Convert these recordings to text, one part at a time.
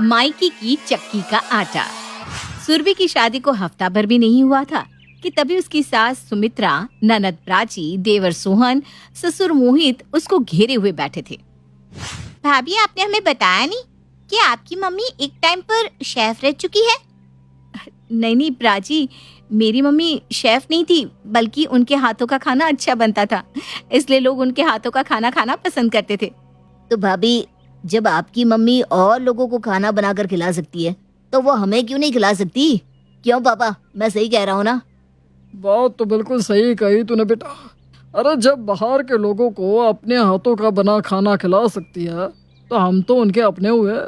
Mikey की चक्की का आटा। सुरभि की शादी को हफ्ता भर भी नहीं हुआ था कि तभी उसकी सास सुमित्रा, ननद प्राची, देवर सोहन, ससुर मोहित उसको घेरे हुए बैठे थे। भाभी, आपने हमें बताया नहीं कि आपकी मम्मी एक टाइम पर शेफ रह चुकी है। नहीं प्राची, मेरी मम्मी शेफ नहीं थी, बल्कि उनके हाथों का खाना अच्छा बनता था, इसलिए लोग उनके हाथों का खाना खाना पसंद करते थे। तो भाभी, जब आपकी मम्मी और लोगों को खाना बनाकर खिला सकती है तो वो हमें क्यों नहीं खिला सकती? क्यों पापा, मैं सही कह रहा हूँ ना? बात तो बिल्कुल सही कही तूने बेटा। अरे जब बाहर के लोगों को अपने हाथों का बना खाना खिला सकती है तो हम तो उनके अपने हुए।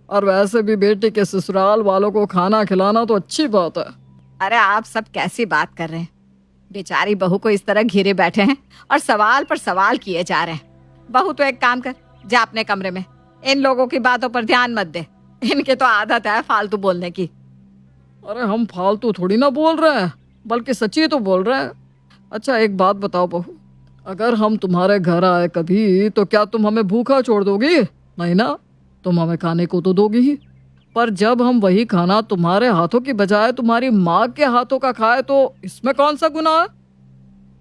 और वैसे भी बेटी के ससुराल वालों को खाना खिलाना तो अच्छी बात है। अरे आप सब कैसी बात कर रहे हैं? बेचारी बहू को इस तरह घेरे बैठे हैं और सवाल पर सवाल किए जा रहे हैं। बहू तो एक काम कर, जा अपने कमरे में, इन लोगों की बातों पर ध्यान मत दे, इनके तो आदत है फालतू बोलने की। अरे हम फालतू थोड़ी ना बोल रहे हैं, बल्कि सच्ची तो बोल रहे हैं। अच्छा एक बात बताओ बहू, अगर हम तुम्हारे घर आए कभी तो क्या तुम हमें भूखा छोड़ दोगी? नहीं ना, तुम हमें खाने को तो दोगी ही। पर जब हम वही खाना तुम्हारे हाथों की बजाय तुम्हारी माँ के हाथों का खाए तो इसमें कौन सा गुनाह है?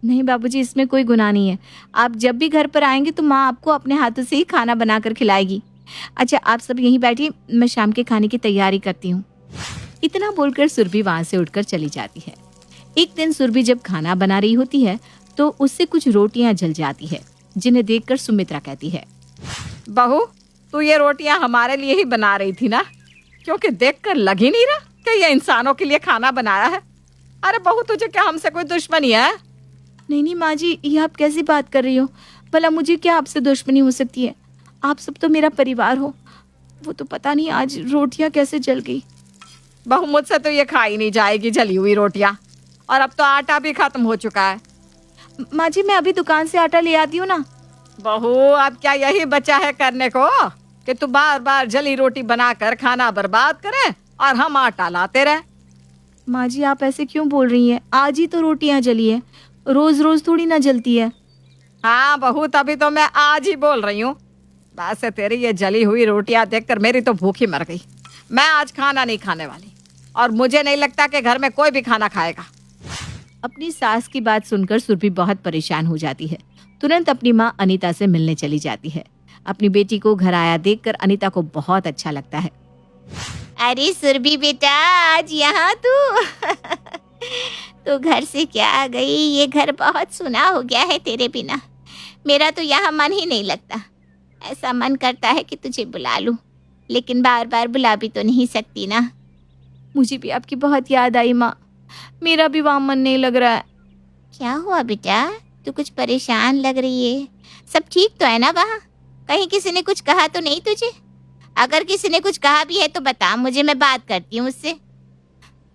नहीं बाबूजी, इसमें कोई गुनाह नहीं है। आप जब भी घर पर आएंगे तो माँ आपको अपने हाथों से ही खाना बनाकर खिलाएगी। अच्छा आप सब यहीं बैठिए, मैं शाम के खाने की तैयारी करती हूँ। इतना बोलकर सुरभि वहां से उठकर चली जाती है। एक दिन सुरभि जब खाना बना रही होती है तो उससे कुछ रोटियां जल जाती है, जिन्हें देखकर सुमित्रा कहती है, बहू तू ये रोटियां हमारे लिए ही बना रही थी ना? क्योंकि देखकर लग ही नहीं रहा कि ये इंसानों के लिए खाना बनाया है। अरे बहू, तुझे क्या हमसे कोई दुश्मनी है? नहीं माँ जी, ये आप कैसी बात कर रही हो? भला मुझे क्या आपसे दुश्मनी हो सकती है? आप सब तो मेरा परिवार हो। वो तो पता नहीं आज रोटियां कैसे जल गई। बहू, मुझसे तो ये खाई नहीं जाएगी जली हुई रोटियां, और अब तो आटा भी खत्म हो चुका है। माँ जी, मैं अभी दुकान से आटा ले आती हूँ ना। बहू, अब क्या यही बचा है करने को कि तू बार बार जली रोटी बनाकर खाना बर्बाद करे और हम आटा लाते रहे? माँ जी, आप ऐसे क्यों बोल रही हैं? आज ही तो रोटियां जली है, रोज रोज थोड़ी ना जलती है। हाँ बहू, तभी तो मैं आज ही बोल रही हूँ। वैसे तेरी ये जली हुई रोटियां देखकर मेरी तो भूख ही मर गई। मैं आज खाना नहीं खाने वाली, और मुझे नहीं लगता कि घर में कोई भी खाना खाएगा। अपनी सास की बात सुनकर सुरभि बहुत परेशान हो जाती है। तुरंत अपनी माँ अनीता से मिलने चली जाती है। अपनी बेटी को घर आया देखकर अनीता को बहुत अच्छा लगता है। अरे सुरभि बेटा, आज यहाँ तू तो घर से क्या आ गई? ये घर बहुत सुना हो गया है तेरे बिना। मेरा तो यहाँ मन ही नहीं लगता। ऐसा मन करता है कि तुझे बुला लूं, लेकिन बार बार बुला भी तो नहीं सकती ना। मुझे भी आपकी बहुत याद आई माँ, मेरा भी वहाँ मन नहीं लग रहा है। क्या हुआ बेटा? तू कुछ परेशान लग रही है। सब ठीक तो है ना वहाँ? कहीं किसी ने कुछ कहा तो नहीं तुझे? अगर किसी ने कुछ कहा भी है तो बता मुझे, मैं बात करती हूँ उससे।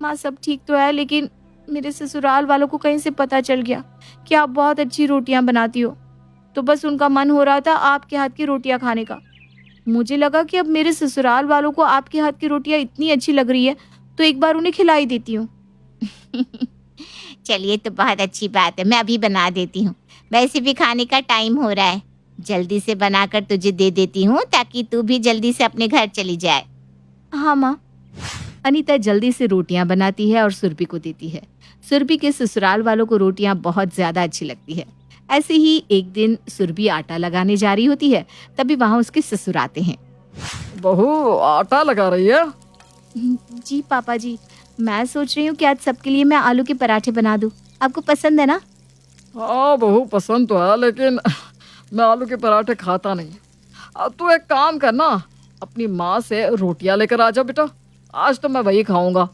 माँ सब ठीक तो है, लेकिन मेरे ससुराल वालों को कहीं से पता चल गया कि आप बहुत अच्छी रोटियां बनाती हो, तो बस उनका मन हो रहा था आपके हाथ की रोटियां खाने का। मुझे लगा कि अब मेरे ससुराल वालों को आपके हाथ की रोटियां इतनी अच्छी लग रही है तो एक बार उन्हें खिलाई देती हूँ। चलिए, तो बहुत अच्छी बात है, मैं अभी बना देती हूँ। वैसे भी खाने का टाइम हो रहा है, जल्दी से बनाकर तुझे दे देती हूँ ताकि तू भी जल्दी से अपने घर चली जाए। हाँ माँ। अनीता जल्दी से रोटियां बनाती है और सुरभि को देती है। सुरभि के ससुराल वालों को रोटियां बहुत ज्यादा अच्छी लगती है। ऐसे ही एक दिन सुरभि आटा लगाने जा रही होती है, तभी वहाँ उसके ससुर आते हैं। बहू, आटा लगा रही है? जी पापा जी, मैं सोच रही हूँ कि आज सबके लिए मैं आलू के पराठे बना दूँ। आपको पसंद है ना? हाँ बहू, पसंद तो है, लेकिन मैं आलू के पराठे खाता नहीं। अब तू एक काम करना, अपनी माँ से रोटियां लेकर आ जा बेटा, आज तो मैं वही खाऊंगा।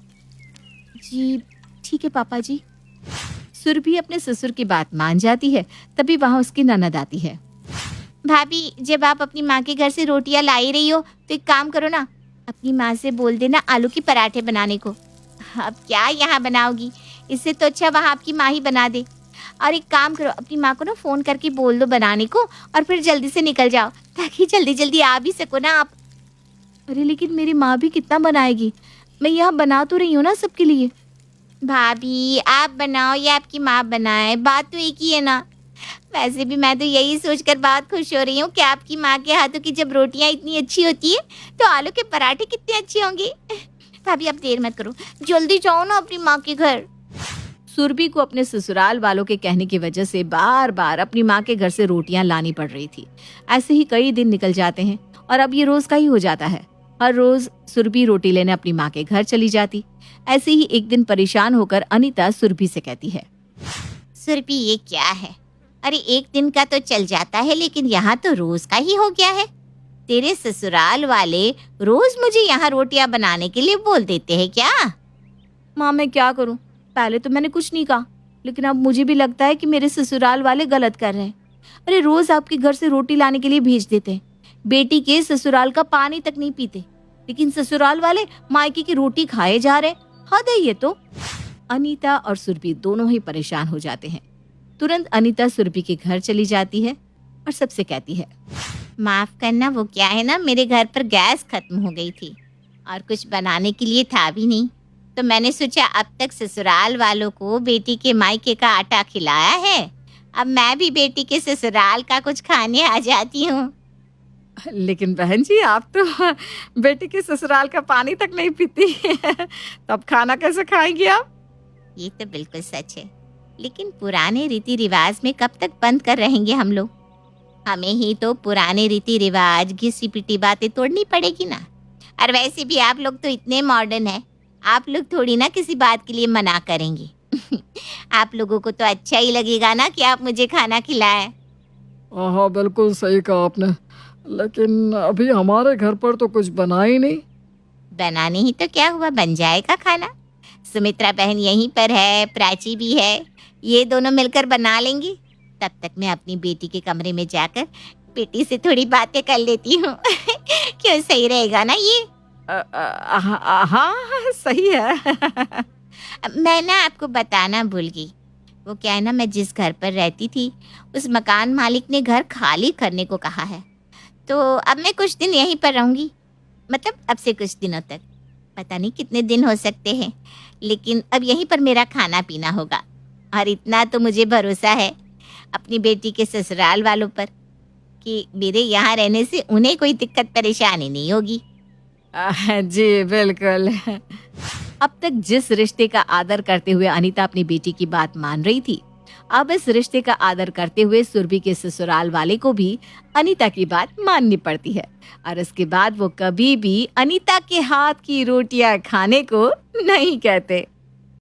जी ठीक है पापा जी। सुरभि अपने ससुर की बात मान जाती है। तभी वहाँ उसकी ननद आती है। भाभी, जब आप अपनी माँ के घर से रोटियां ला ही रही हो तो एक काम करो ना, अपनी माँ से बोल देना आलू के पराठे बनाने को। अब क्या यहाँ बनाओगी? इससे तो अच्छा वहाँ आपकी माँ ही बना दे। और एक काम करो, अपनी माँ को ना फ़ोन करके बोल दो बनाने को, और फिर जल्दी से निकल जाओ ताकि जल्दी जल्दी आ भी सको ना आप। अरे लेकिन मेरी माँ भी कितना बनाएगी? मैं यहाँ बना तो रही हूँ ना सबके लिए। भाभी, आप बनाओ या आपकी माँ बनाए, बात तो एक ही है ना। वैसे भी मैं तो यही सोचकर बहुत खुश हो रही हूँ कि आपकी माँ के हाथों की जब रोटियाँ इतनी अच्छी होती है तो आलू के पराठे कितने अच्छे होंगे। भाभी आप देर मत करो, जल्दी जाओ ना अपनी माँ के घर। सुरभि को अपने ससुराल वालों के कहने की वजह से बार बार अपनी माँ के घर से रोटियां लानी पड़ रही थी। ऐसे ही कई दिन निकल जाते हैं और अब ये रोज का ही हो जाता है। हर रोज सुरभि रोटी लेने अपनी माँ के घर चली जाती। ऐसे ही एक दिन परेशान होकर अनीता सुरभि से कहती है, सुरभि ये क्या है? अरे एक दिन का तो चल जाता है लेकिन यहाँ तो रोज का ही हो गया है। तेरे ससुराल वाले रोज मुझे यहाँ रोटियां बनाने के लिए बोल देते हैं क्या? माँ मैं क्या करूँ? पहले तो मैंने कुछ नहीं कहा, लेकिन अब मुझे भी लगता है कि मेरे ससुराल वाले गलत कर रहे हैं। अरे रोज आपके घर से रोटी लाने के लिए भेज देते हैं, बेटी के ससुराल का पानी तक नहीं पीते, लेकिन ससुराल वाले मायके की रोटी खाए जा रहे। हद है ये तो। अनीता और सुरभि दोनों ही परेशान हो जाते हैं। तुरंत अनीता सुरभि के घर चली जाती है और सबसे कहती है, माफ करना, वो क्या है ना, मेरे घर पर गैस खत्म हो गई थी और कुछ बनाने के लिए था भी नहीं, तो मैंने सोचा अब तक ससुराल वालों को बेटी के मायके का आटा खिलाया है, अब मैं भी बेटी के ससुराल का कुछ खाने आ जाती हूँ। लेकिन बहन जी आप तो बेटी के ससुराल का पानी तक नहीं पीती तब खाना कैसे खाएंगी आप? ये तो बिल्कुल सच है, लेकिन पुराने रीति रिवाज में कब तक बंद कर रहेंगे हम लोग? हमें ही तो पुराने रीति रिवाज घिसी पिटी बातें तोड़नी पड़ेगी ना। और वैसे भी आप लोग तो इतने मॉडर्न हैं, आप लोग थोड़ी ना किसी बात के लिए मना करेंगे आप लोगों को तो अच्छा ही लगेगा ना कि आप मुझे खाना खिलाएं। हाँ बिल्कुल सही कहा आपने, लेकिन अभी हमारे घर पर तो कुछ बना ही नहीं। बनाने ही तो क्या हुआ, बन जाएगा खाना। सुमित्रा बहन यहीं पर है, प्राची भी है, ये दोनों मिलकर बना लेंगी। तब तक मैं अपनी बेटी के कमरे में जाकर बेटी से थोड़ी बातें कर लेती हूँ क्यों, सही रहेगा ना ये? हाँ सही है मैं ना आपको बताना भूल गई, वो क्या है ना, मैं जिस घर पर रहती थी उस मकान मालिक ने घर खाली करने को कहा है, तो अब मैं कुछ दिन यहीं पर रहूंगी। मतलब अब से कुछ दिनों तक, पता नहीं कितने दिन हो सकते हैं, लेकिन अब यहीं पर मेरा खाना पीना होगा। और इतना तो मुझे भरोसा है अपनी बेटी के ससुराल वालों पर कि मेरे यहाँ रहने से उन्हें कोई दिक्कत परेशानी नहीं होगी। जी बिल्कुल। अब तक जिस रिश्ते का आदर करते हुए अनीता अपनी बेटी की बात मान रही थी, अब इस रिश्ते का आदर करते हुए सुरभि के ससुराल वाले को भी अनीता की बात माननी पड़ती है। और इसके बाद वो कभी भी अनीता के हाथ की रोटियां खाने को नहीं कहते।